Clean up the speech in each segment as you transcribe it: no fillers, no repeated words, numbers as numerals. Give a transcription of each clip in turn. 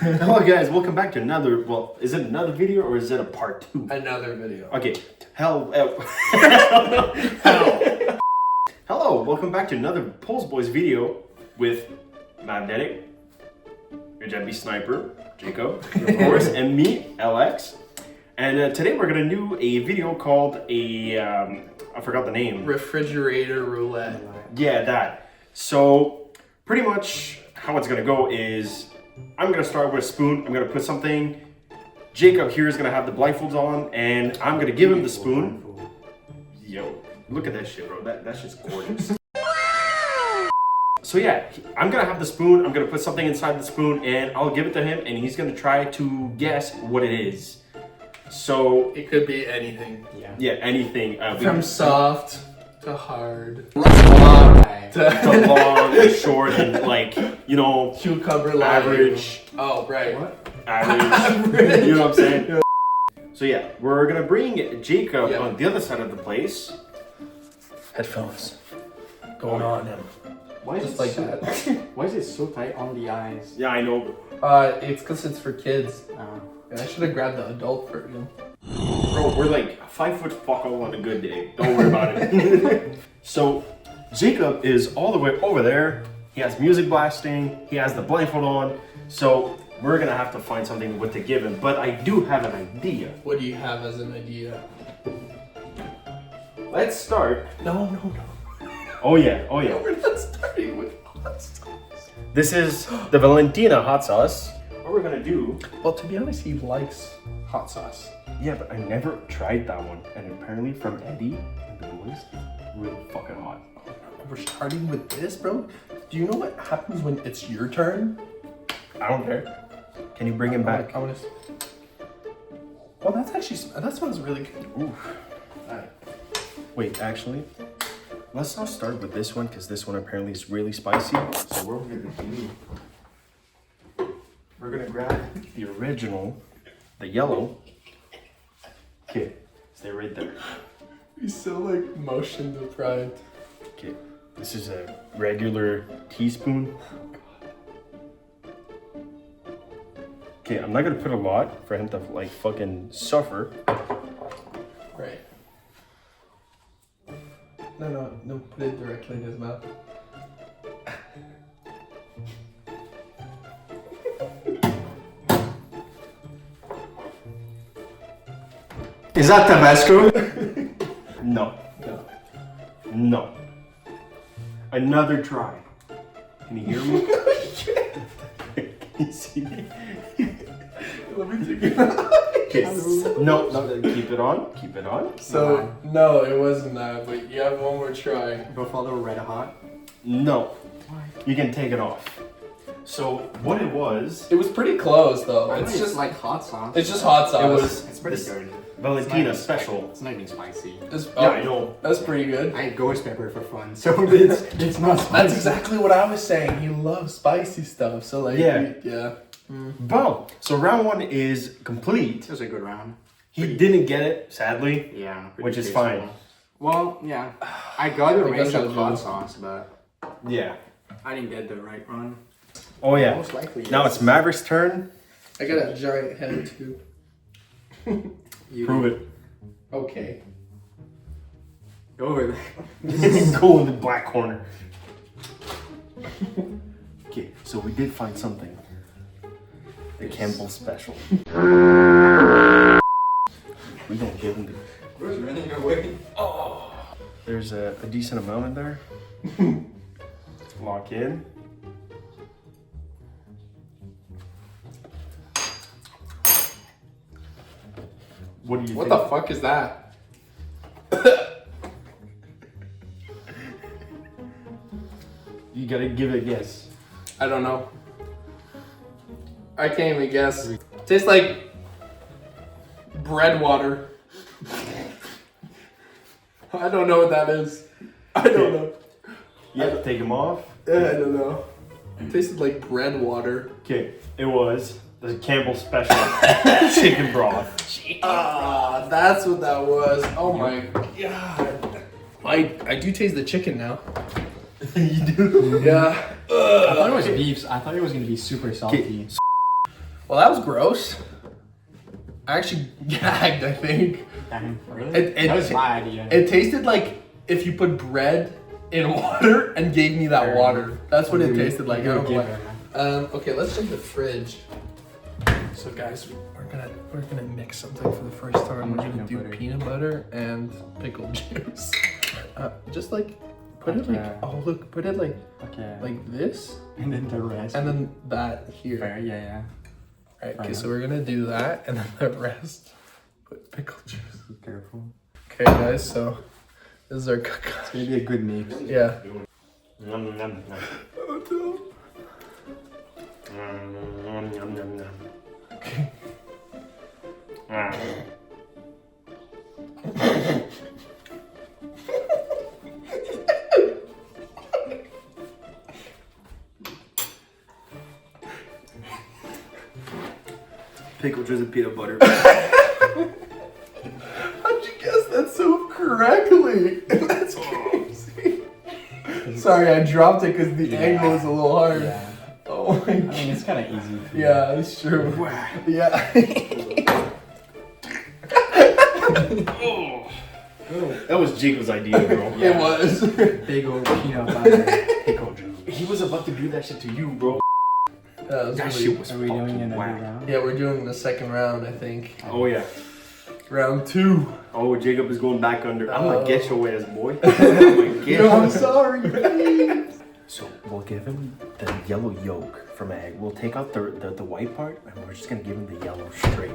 Hello guys, welcome back to another, well, is it another video or is it a part 2? Another video. Okay, Hello, welcome back to another Pulse Boys video with Matt Dedick, your Jebby Sniper, Jacob, of course, and me, LX. And today we're gonna do a video called I forgot the name. Refrigerator roulette. Yeah, that. So, pretty much how it's gonna go is, I'm gonna start with a spoon, I'm gonna put something, Jacob here is gonna have the blindfolds on, and I'm gonna give him the spoon. Yo, look at that shit, bro, that's just gorgeous. So yeah, I'm gonna have the spoon, I'm gonna put something inside the spoon, and I'll give it to him, and he's gonna try to guess what it is. So it could be anything. Yeah, anything. From soft to hard. To long, short, and like, you know, cucumber average. Oh, right. What? Average. You know what I'm saying? So yeah, we're gonna bring Jacob on the other side of the place. Headphones. Going on him. Why is just it like so, that? Why is it so tight on the eyes? Yeah, I know. It's because it's for kids. And I should have grabbed the adult version. Bro, we're like 5 foot fucko on a good day. Don't worry about it. So, Jacob is all the way over there. He has music blasting. He has the blindfold on. So, we're gonna have to find something with to give him. But I do have an idea. What do you have as an idea? Let's start. No. Oh yeah. No, we're not starting with hot sauce. This is the Valentina hot sauce. What we're gonna do... Well, to be honest, he likes hot sauce. Yeah, but I never tried that one. And apparently from Eddie and the boys, really fucking hot. We're starting with this, bro? Do you know what happens when it's your turn? I don't care. Can you bring him back? Well, that smells really good. Oof. Wait, actually, let's not start with this one because this one apparently is really spicy. So what we're gonna do, we're gonna grab the original, the yellow. Okay, stay right there. He's so like motion deprived. Okay, this is a regular teaspoon. Okay, I'm not gonna put a lot for him to like fucking suffer. Right. No, put it directly in his mouth. Is that Tabasco? No. Another try. Can you hear me? Can you see me? Let me take it out. Okay. No, keep it on. So, no, it wasn't that, but you have one more try. Buffalo Red Hot? No. You can take it off. So, what it was pretty close, though. It's just like hot sauce. It's just hot sauce. It's pretty good. Valentina special. It's not even spicy. Yeah, I know. That's pretty good. I ghost pepper for fun, so it's not spicy. That's exactly what I was saying. He loves spicy stuff, so like, Yeah. Boom. So round 1 is complete. It was a good round. He didn't get it, sadly. Yeah. Which is fine. Well, yeah. I got the I guess range I of was hot wrong. sauce, but Yeah. I didn't get the right one. Oh yeah. Most likely, Now yes. it's Maverick's turn. I got a giant head, too. Prove it. Okay. Go over there. Go in the black corner. Okay, so we did find something. The Campbell special. We don't give him the... Where's running away? Oh, there's a decent amount in there. Let's lock in. What do you What think? the fuck is that? You gotta give it a guess. I don't know. I can't even guess. Tastes like bread water. I don't know what that is. I don't know. Yeah, take them off. I don't know. It tasted like bread water. Okay, it was the Campbell special chicken broth. Ah, that's what that was. Oh my god. I do taste the chicken now. You do? Yeah. I thought it was beef. I thought it was gonna be super salty. Well, that was gross. I actually gagged, I think. Damn, really? That was my idea. It tasted like if you put bread in water and gave me that water. That's what it tasted like. I don't know why. Okay, let's check the fridge. So guys, we're gonna mix something for the first time. We're gonna do peanut butter and pickle juice. Just like put it like put it like this, and then the rest. and then that here. Fair, yeah. Alright, okay, so we're gonna do that, and then the rest put pickle juice. Be careful. Okay, guys, so this is our cook. It's gonna be a good mix. Yeah. Yum, yum, yum. Yum, yum, yum, yum. Okay. Pickle juice and peanut butter. How'd you guess that so correctly? That's crazy. Sorry, I dropped it because the angle is a little hard. Yeah. Oh my I god. mean, it's kind of easy. Yeah, it's true. Yeah. That was Jaco's idea, bro. It was. Big old peanut butter pickle juice. He was about to do that shit to you, bro. That was That really- shit was Are we doing fucking another whack. round? Yeah, we're doing the second round, I think. Oh yeah. Round 2. Oh, Jacob is going back under. I'm gonna get your ass, boy. No, I'm sorry. So we'll give him the yellow yolk from an egg. We'll take out the white part, and we're just gonna give him the yellow straight.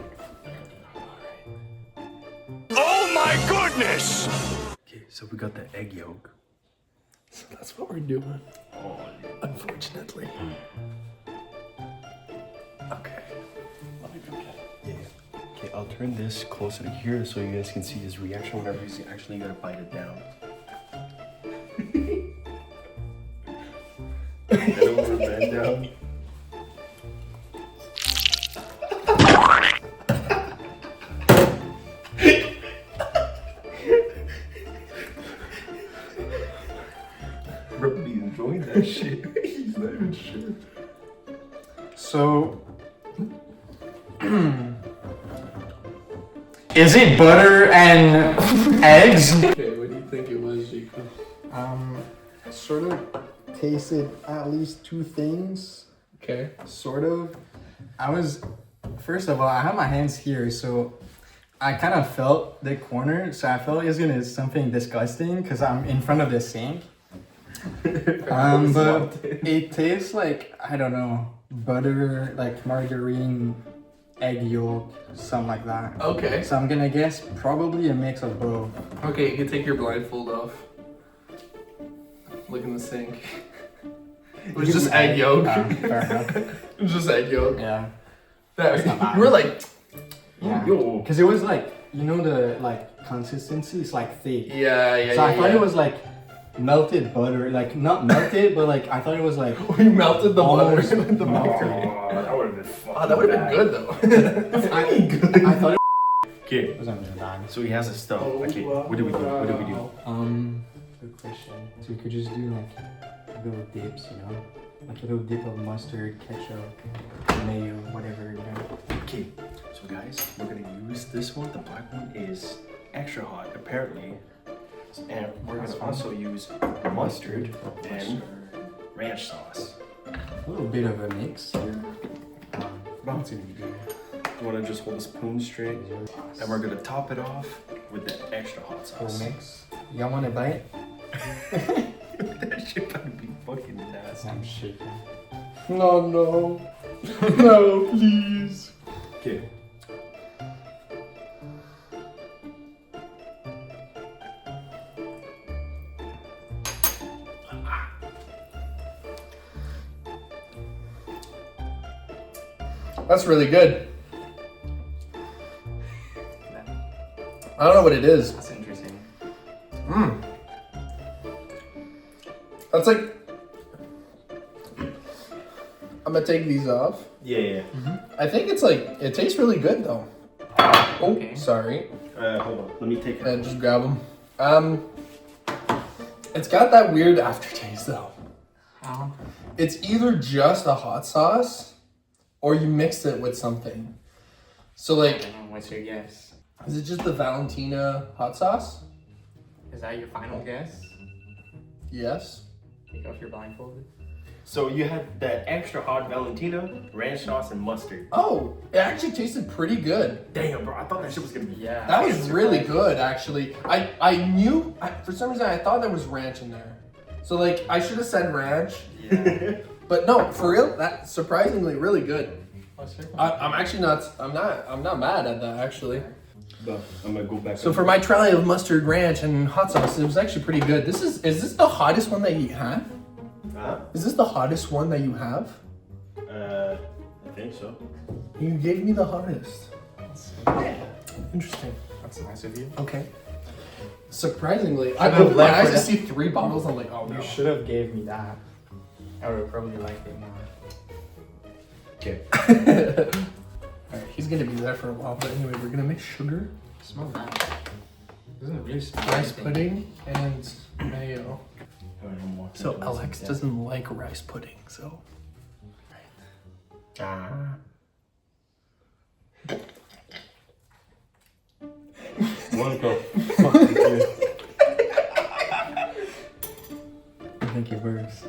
Oh my goodness! Okay, so we got the egg yolk. So that's what we're doing. Unfortunately. Okay. Let me go get it. Yeah. Okay, I'll turn this closer to here so you guys can see his reaction whenever he's actually gonna bite it down. Head over, man down. Bro, he's enjoying that shit. He's not even sure. So, is it butter and eggs? Okay, what do you think it was, Jacob? Sort of tasted at least two things. Okay. Sort of. First of all, I have my hands here, so I kind of felt the corner, so I felt it was gonna something disgusting because I'm in front of the sink. But it tastes like, I don't know, butter, like margarine, egg yolk, something like that. Okay. So I'm gonna guess probably a mix of both. Okay, you can take your blindfold off. Look in the sink. It was just egg yolk. Fair enough. It was just egg yolk. Yeah. That, not bad. you were like, Yeah. Yo. Because it was like, you know, the like consistency is like thick. yeah. So I thought it was like melted butter, like not melted, but like I thought it was like We melted the butter almost with the melted. butter. That would have been fun. Oh, that would have been good though. I thought it Okay, was under the bag. so he has his stuff. Okay, what do we do? What do we do? Good question. So you could just do like little dips, you know, like a little dip of mustard, ketchup, mayo, whatever, you know. Okay, so guys, we're gonna use this one. The black one is extra hot, apparently. And we're gonna also use mustard and ranch sauce. A little bit of a mix here. That's gonna be good. You wanna just hold the spoon straight? And we're gonna top it off with the extra hot Full sauce. mix. Y'all want to bite? That shit better be fucking nasty. I'm shaking. No, no. No, please. Okay. That's really good. I don't know what it is. That's interesting. Mmm. That's like. I'm gonna take these off. Yeah. I think it's like, it tastes really good though. Oh, Okay. sorry. Hold on. Let me take it. And just grab them. It's got that weird aftertaste though. How? it's either just a hot sauce or you mixed it with something. So like, What's your guess? is it just the Valentina hot sauce? Is that your final guess? Yes. Take off your blindfolded. So you had the extra hot Valentina, ranch sauce, and mustard. Oh, it actually tasted pretty good. Damn, bro, I thought that shit was gonna be. Yeah. That was really good, actually. For some reason, I thought there was ranch in there. So like, I should have said ranch. Yeah. But no, for real, that's surprisingly really good. What's your I'm actually not, I'm not mad at that, actually. But I'm gonna go back. So for my trial of mustard, ranch, and hot sauce, it was actually pretty good. Is this the hottest one that you had? Huh? Is this the hottest one that you have? I think so. You gave me the hottest. Interesting. That's nice of you. Okay. Surprisingly, have I opened my left eyes for to that. see 3 bottles. I'm like, oh no. You should have gave me that. I would have probably liked it more. Okay. Alright, he's gonna be there for a while, but anyway, we're gonna make sugar, Smell that. Doesn't really smell rice anything. pudding, and mayo. Oh, So Alex doesn't like rice pudding, so. Ah. Wanna go? Fuck you. I think it works.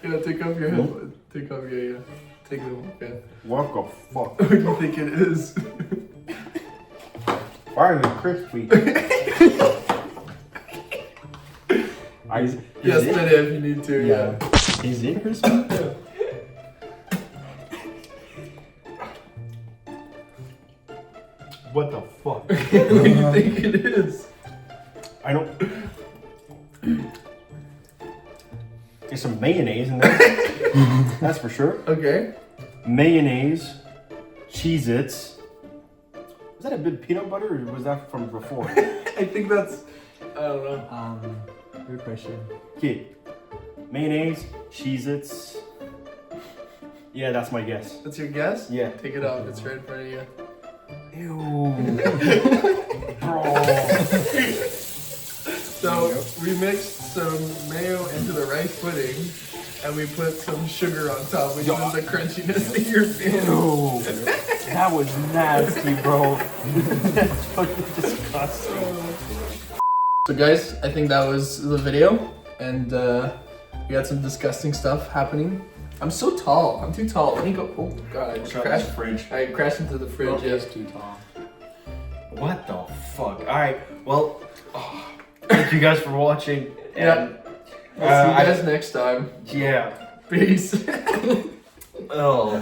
Yeah, take off your head. Take off your, yeah. Take them off, yeah. What the fuck? What do you think it is? Why are they crispy? Yes, spit it if you need to, yeah. Is it crispy? What the fuck? What do you think it is? I don't. There's some mayonnaise in there. That's for sure. Okay. Mayonnaise, Cheez-Its. Was that a bit peanut butter or was that from before? I think that's, I don't know. Good question. Okay. Mayonnaise, Cheez-Its. Yeah, that's my guess. That's your guess? Yeah. Take it off, it's right in front of you. Ew. Bro. So we mixed some mayo into the rice pudding, and we put some sugar on top, which is the crunchiness that you're feeling. Ew. That was nasty, bro. That's fucking disgusting. So guys, I think that was the video, and we had some disgusting stuff happening. I'm so tall. I'm too tall. Let me go. Oh god, I just crashed. Fridge. I crashed into the fridge. Well, Yeah. he's too tall. What the fuck? Alright, well, thank you guys for watching. And, We'll see you guys next time. yeah. Peace. Oh.